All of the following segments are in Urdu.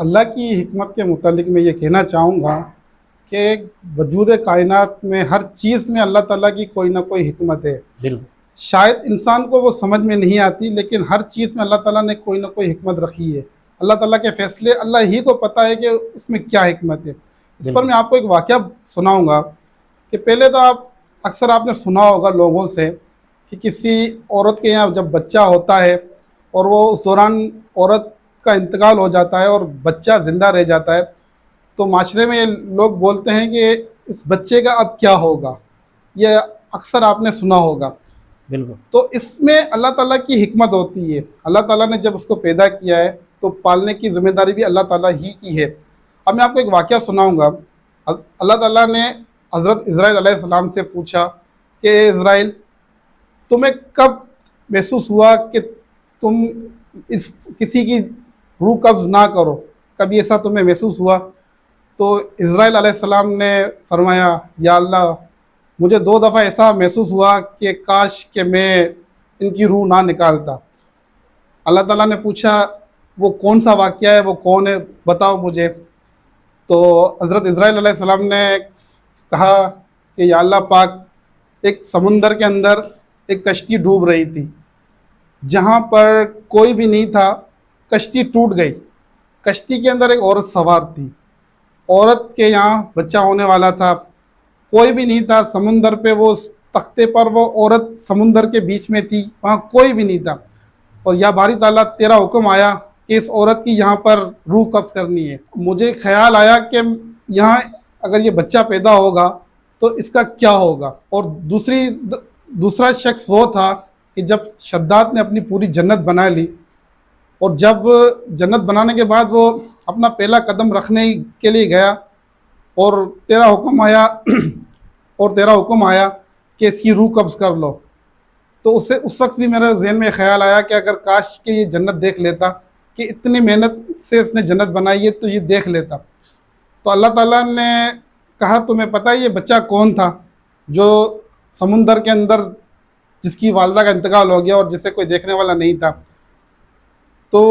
اللہ کی حکمت کے متعلق میں یہ کہنا چاہوں گا کہ وجود کائنات میں ہر چیز میں اللہ تعالیٰ کی کوئی نہ کوئی حکمت ہے۔ بالکل شاید انسان کو وہ سمجھ میں نہیں آتی، لیکن ہر چیز میں اللہ تعالیٰ نے کوئی نہ کوئی حکمت رکھی ہے۔ اللہ تعالیٰ کے فیصلے اللہ ہی کو پتہ ہے کہ اس میں کیا حکمت ہے۔ اس پر میں آپ کو ایک واقعہ سناؤں گا کہ پہلے تو اکثر آپ نے سنا ہوگا لوگوں سے کہ کسی عورت کے یہاں جب بچہ ہوتا ہے اور وہ اس دوران عورت کا انتقال ہو جاتا ہے اور بچہ زندہ رہ جاتا ہے، تو معاشرے میں لوگ بولتے ہیں کہ اس بچے کا اب کیا ہوگا۔ یہ اکثر آپ نے سنا ہوگا۔ بالکل تو اس میں اللہ تعالیٰ کی حکمت ہوتی ہے۔ اللہ تعالیٰ نے جب اس کو پیدا کیا ہے تو پالنے کی ذمہ داری بھی اللہ تعالیٰ ہی کی ہے۔ اب میں آپ کو ایک واقعہ سناؤں گا۔ اللہ تعالیٰ نے حضرت اسرائیل علیہ السلام سے پوچھا کہ اے اسرائیل، تمہیں کب محسوس ہوا کہ تم کسی کی روح قبض نہ کرو؟ کبھی ایسا تمہیں محسوس ہوا؟ تو اسرائیل علیہ السلام نے فرمایا، یا اللہ، مجھے 2 دفعہ ایسا محسوس ہوا کہ کاش کہ میں ان کی روح نہ نکالتا۔ اللہ تعالیٰ نے پوچھا وہ کون سا واقعہ ہے، وہ کون ہے، بتاؤ مجھے۔ تو حضرت اسرائیل علیہ السلام نے کہا کہ یا اللہ پاک، ایک سمندر کے اندر ایک کشتی ڈوب رہی تھی، جہاں پر کوئی بھی نہیں تھا، کشتی ٹوٹ گئی۔ کشتی کے اندر ایک عورت سوار تھی، عورت کے یہاں بچہ ہونے والا تھا، کوئی بھی نہیں تھا سمندر پہ۔ وہ تختے پر وہ عورت سمندر کے بیچ میں تھی، وہاں کوئی بھی نہیں تھا۔ اور یا باری تعالیٰ، تیرا حکم آیا کہ اس عورت کی یہاں پر روح قبض کرنی ہے۔ مجھے خیال آیا کہ یہاں اگر یہ بچہ پیدا ہوگا تو اس کا کیا ہوگا۔ اور دوسرا شخص وہ تھا کہ جب شداد نے اپنی پوری جنت بنا لی، اور جب جنت بنانے کے بعد وہ اپنا پہلا قدم رکھنے کے لیے گیا اور تیرا حکم آیا کہ اس کی روح قبض کر لو، تو اس وقت بھی میرے ذہن میں خیال آیا کہ اگر کاش کہ یہ جنت دیکھ لیتا، کہ اتنی محنت سے اس نے جنت بنائی ہے تو یہ دیکھ لیتا۔ تو اللہ تعالیٰ نے کہا تمہیں پتہ ہے یہ بچہ کون تھا جو سمندر کے اندر، جس کی والدہ کا انتقال ہو گیا اور جسے کوئی دیکھنے والا نہیں تھا۔ تو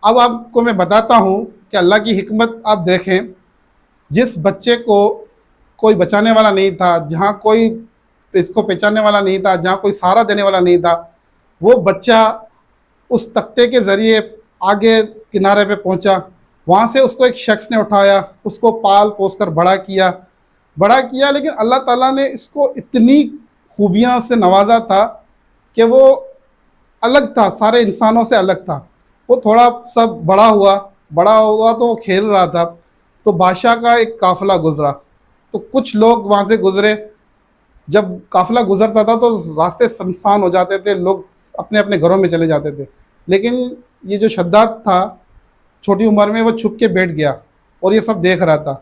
اب آپ کو میں بتاتا ہوں کہ اللہ کی حکمت آپ دیکھیں۔ جس بچے کو کوئی بچانے والا نہیں تھا، جہاں کوئی اس کو پہچاننے والا نہیں تھا، جہاں کوئی سہارا دینے والا نہیں تھا، وہ بچہ اس تختے کے ذریعے آگے کنارے پہ پہنچا۔ وہاں سے اس کو ایک شخص نے اٹھایا، اس کو پال پوس کر بڑا کیا۔ لیکن اللہ تعالیٰ نے اس کو اتنی خوبیاں سے نوازا تھا کہ وہ الگ تھا، سارے انسانوں سے الگ تھا۔ وہ تھوڑا سا بڑا ہوا تو وہ کھیل رہا تھا، تو بادشاہ کا ایک قافلہ گزرا، تو کچھ لوگ وہاں سے گزرے۔ جب قافلہ گزرتا تھا تو راستے سنسان ہو جاتے تھے، لوگ اپنے اپنے گھروں میں چلے جاتے تھے۔ لیکن یہ جو شداد تھا، چھوٹی عمر میں وہ چھپ کے بیٹھ گیا اور یہ سب دیکھ رہا تھا۔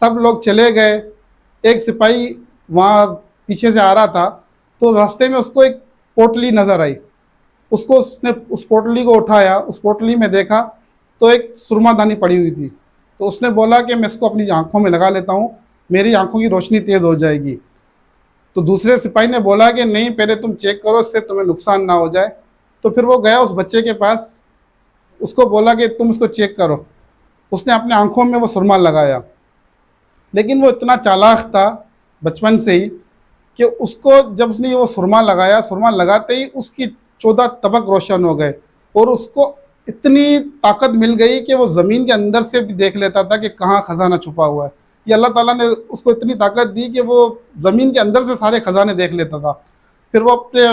سب لوگ چلے گئے، ایک سپاہی وہاں پیچھے سے آ رہا تھا، تو راستے میں اس کو ایک پوٹلی نظر آئی۔ اس نے اس پوٹلی کو اٹھایا، اس پوٹلی میں دیکھا تو ایک سرما دانی پڑی ہوئی تھی۔ تو اس نے بولا کہ میں اس کو اپنی آنکھوں میں لگا لیتا ہوں، میری آنکھوں کی روشنی تیز ہو جائے گی۔ تو دوسرے سپاہی نے بولا کہ نہیں، پہلے تم چیک کرو، اس سے تمہیں نقصان نہ ہو جائے۔ تو پھر وہ گیا اس بچے کے پاس، اس کو بولا کہ تم اس کو چیک کرو۔ اس نے اپنے آنکھوں میں وہ سرما لگایا، لیکن وہ اتنا چالاک تھا بچپن سے ہی کہ اس کو جب اس نے وہ سرما لگایا، سرما لگاتے ہی اس کی 14 طبق روشن ہو گئے، اور اس کو اتنی طاقت مل گئی کہ وہ زمین کے اندر سے بھی دیکھ لیتا تھا کہ کہاں خزانہ چھپا ہوا ہے۔ یہ اللہ تعالیٰ نے اس کو اتنی طاقت دی کہ وہ زمین کے اندر سے سارے خزانے دیکھ لیتا تھا۔ پھر وہ اپنے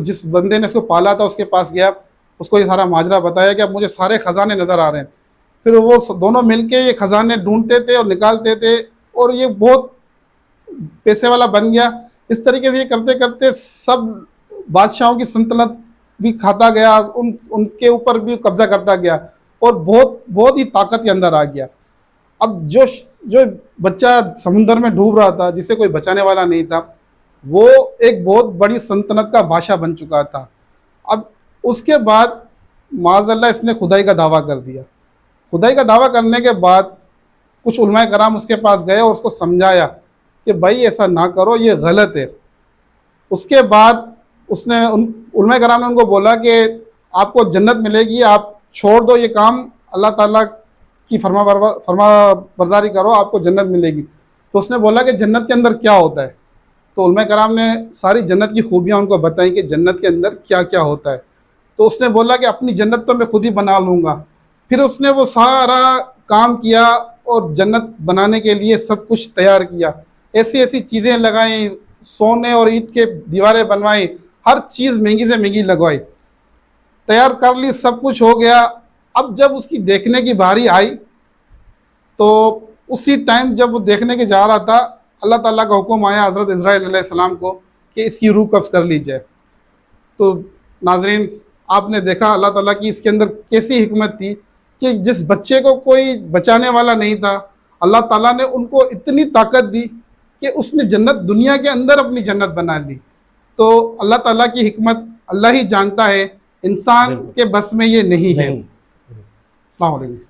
جس بندے نے اس کو پالا تھا اس کے پاس گیا، اس کو یہ سارا ماجرا بتایا کہ اب مجھے سارے خزانے نظر آ رہے ہیں۔ پھر وہ دونوں مل کے یہ خزانے ڈھونڈتے تھے اور نکالتے تھے، اور یہ بہت پیسے والا بن گیا۔ اس طریقے سے یہ کرتے کرتے سب بادشاہوں کی سلطنت بھی کھاتا گیا، ان کے اوپر بھی قبضہ کرتا گیا، اور بہت ہی طاقت کے اندر آ گیا۔ اب جو بچہ سمندر میں ڈوب رہا تھا، جسے کوئی بچانے والا نہیں تھا، وہ ایک بہت بڑی سلطنت کا بادشاہ بن چکا تھا۔ اب اس کے بعد معاذ اللہ اس نے خدائی کا دعویٰ کر دیا۔ خدائی کا دعویٰ کرنے کے بعد کچھ علماء کرام اس کے پاس گئے اور اس کو سمجھایا کہ بھائی ایسا نہ کرو، یہ غلط ہے۔ اس کے بعد علماء کرام نے ان کو بولا کہ آپ کو جنت ملے گی، آپ چھوڑ دو یہ کام، اللہ تعالیٰ کی فرما برداری کرو آپ کو جنت ملے گی. تو اس نے بولا کہ جنت کے اندر کیا ہوتا ہے. تو علماء کرام نے ساری جنت کی خوبیاں ان کو بتائیں کہ جنت کے اندر کیا کیا ہوتا ہے. تو اس نے بولا کہ اپنی جنت تو میں خود ہی بنا لوں گا. پھر اس نے وہ سارا کام کیا اور جنت بنانے کے لیے سب کچھ تیار کیا. ایسی ایسی چیزیں لگائیں, سونے اور اینٹ کے دیواریں بنوائیں, ہر چیز مہنگی سے مہنگی لگوائی, تیار کر لی, سب کچھ ہو گیا. اب جب اس کی دیکھنے کی باری آئی تو اسی ٹائم جب وہ دیکھنے کے جا رہا تھا, اللہ تعالیٰ کا حکم آیا حضرت اسرائیل علیہ السلام کو کہ اس کی روح قبض کر لی جائے. تو ناظرین آپ نے دیکھا اللہ تعالیٰ کی اس کے اندر کیسی حکمت تھی کہ جس بچے کو کوئی بچانے والا نہیں تھا, اللہ تعالیٰ نے ان کو اتنی طاقت دی کہ اس نے جنت دنیا کے اندر اپنی جنت بنا لی. تو اللہ تعالیٰ کی حکمت اللہ ہی جانتا ہے, انسان کے بس میں یہ نہیں ہے. السلام علیکم.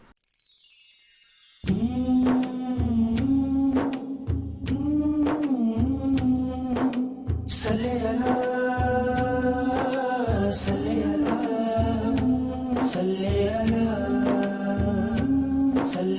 صلی